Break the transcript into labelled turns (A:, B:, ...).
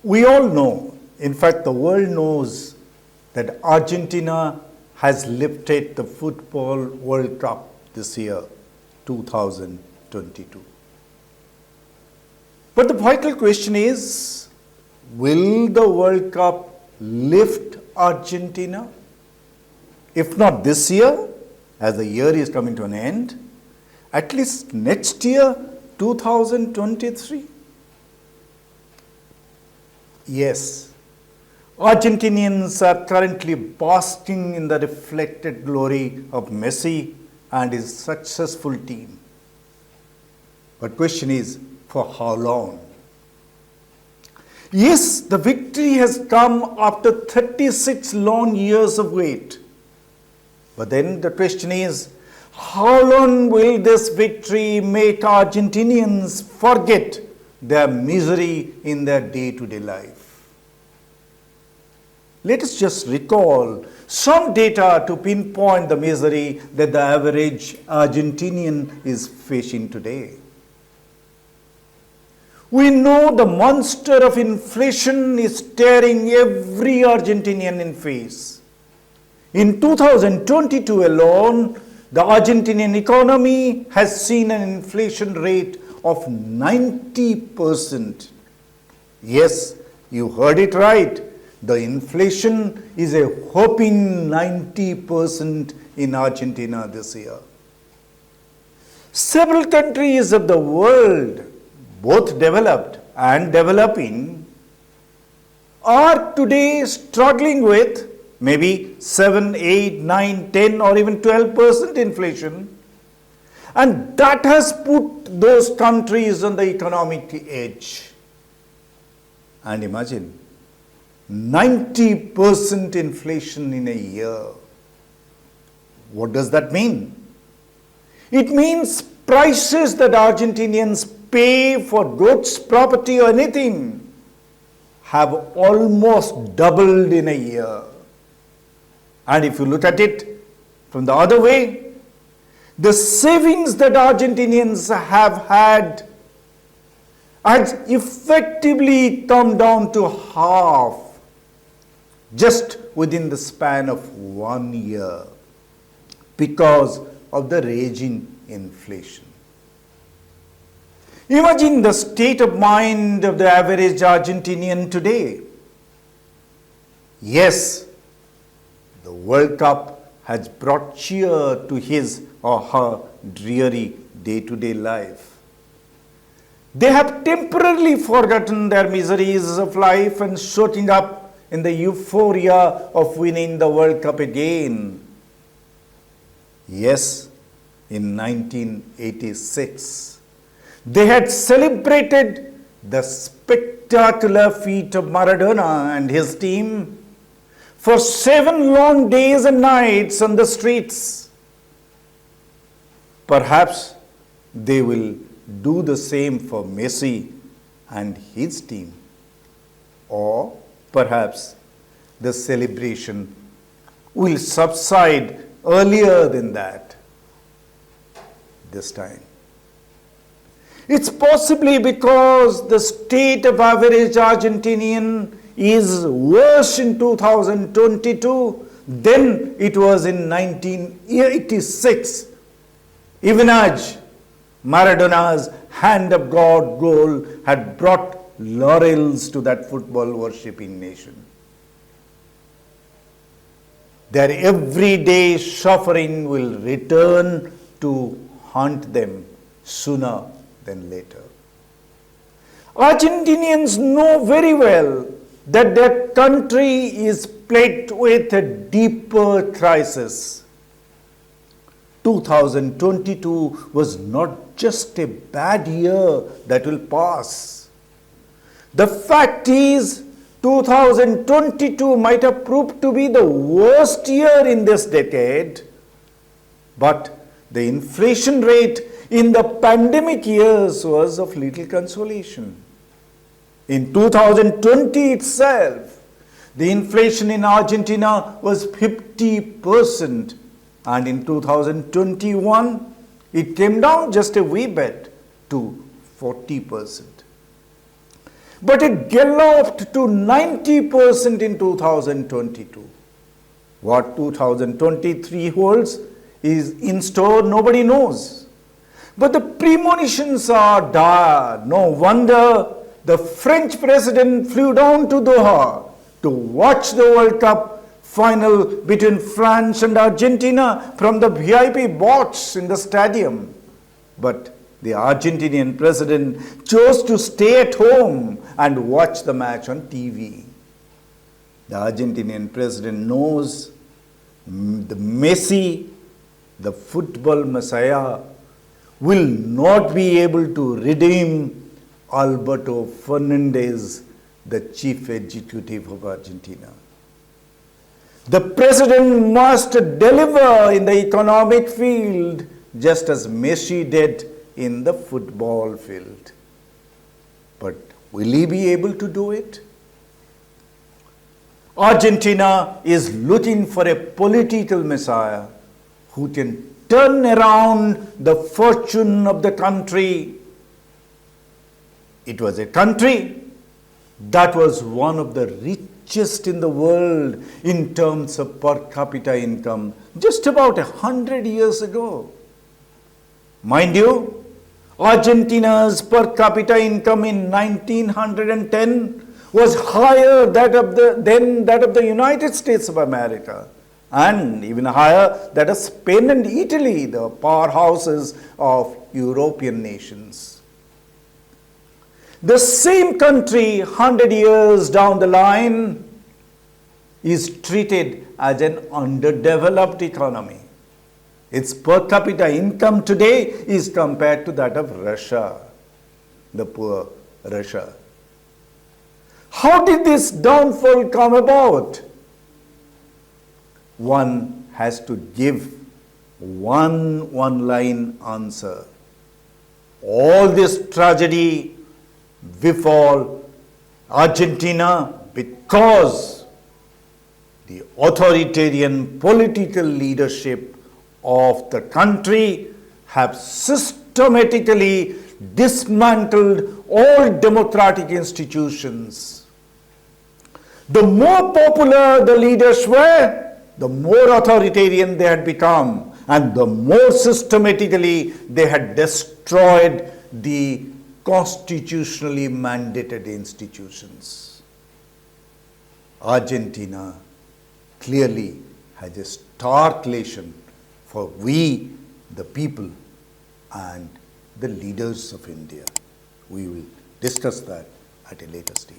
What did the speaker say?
A: We all know, in fact, the world knows that Argentina has lifted the Football World Cup this year, 2022. But the vital question is, will the World Cup lift Argentina? If not this year, as the year is coming to an end, at least next year, 2023? Yes, Argentinians are currently basking in the reflected glory of Messi and his successful team. But question is, for how long? Yes, the victory has come after 36 long years of wait. But then the question is, how long will this victory make Argentinians forget their misery in their day-to-day life? Let us just recall some data to pinpoint the misery that the average Argentinian is facing today. We know the monster of inflation is staring every Argentinian in face. In 2022 alone, the Argentinian economy has seen an inflation rate of 90%. Yes, you heard it right. The inflation is a whopping 90% in Argentina this year. Several countries of the world, both developed and developing, are today struggling with maybe 7, 8, 9, 10 or even 12% inflation. And that has put those countries on the economic edge. And imagine, 90% inflation in a year. What does that mean? It means prices that Argentinians pay for goods, property or anything have almost doubled in a year. And if you look at it from the other way, the savings that Argentinians have had has effectively come down to half just within the span of 1 year because of the raging inflation. Imagine the state of mind of the average Argentinian today. Yes, the World Cup has brought cheer to his or her dreary day-to-day life. They have temporarily forgotten their miseries of life and soaking up in the euphoria of winning the World Cup again. Yes, in 1986, they had celebrated the spectacular feat of Maradona and his team for 7 long days and nights on the streets. Perhaps they will do the same for Messi and his team. Or perhaps the celebration will subside earlier than that this time. It's possibly because the state of average Argentinian is worse in 2022 than it was in 1986, even as Maradona's hand of God goal had brought laurels to that football worshipping nation. Their everyday suffering will return to haunt them sooner than later. Argentinians know very well that their country is plagued with a deeper crisis. 2022 was not just a bad year that will pass. The fact is, 2022 might have proved to be the worst year in this decade, but the inflation rate in the pandemic years was of little consolation. In 2020 itself, the inflation in Argentina was 50%, and in 2021, it came down just a wee bit to 40%. but it galloped to 90% in 2022. What 2023 holds is in store, nobody knows. But the premonitions are dire. No wonder the French president flew down to Doha to watch the World Cup final between France and Argentina from the VIP box in the stadium. But the Argentinian president chose to stay at home and watch the match on TV. The Argentinian president knows the Messi, the football messiah, will not be able to redeem Alberto Fernandez, the chief executive of Argentina. The president must deliver in the economic field just as Messi did in the football field. But will he be able to do it? Argentina is looking for a political messiah who can turn around the fortune of the country. It was a country that was one of the richest in the world in terms of per capita income just about 100 years ago. Mind you, Argentina's per capita income in 1910 was higher than that of the United States of America, and even higher that of Spain and Italy, the powerhouses of European nations. The same country 100 years down the line is treated as an underdeveloped economy. Its per capita income today is compared to that of Russia, the poor Russia. How did this downfall come about? One has to give one-line answer. All this tragedy befall Argentina because the authoritarian political leadership of the country have systematically dismantled all democratic institutions. The more popular the leaders were, the more authoritarian they had become, and the more systematically they had destroyed the constitutionally mandated institutions. Argentina clearly has a stark lesson for we, the people, and the leaders of India. We will discuss that at a later stage.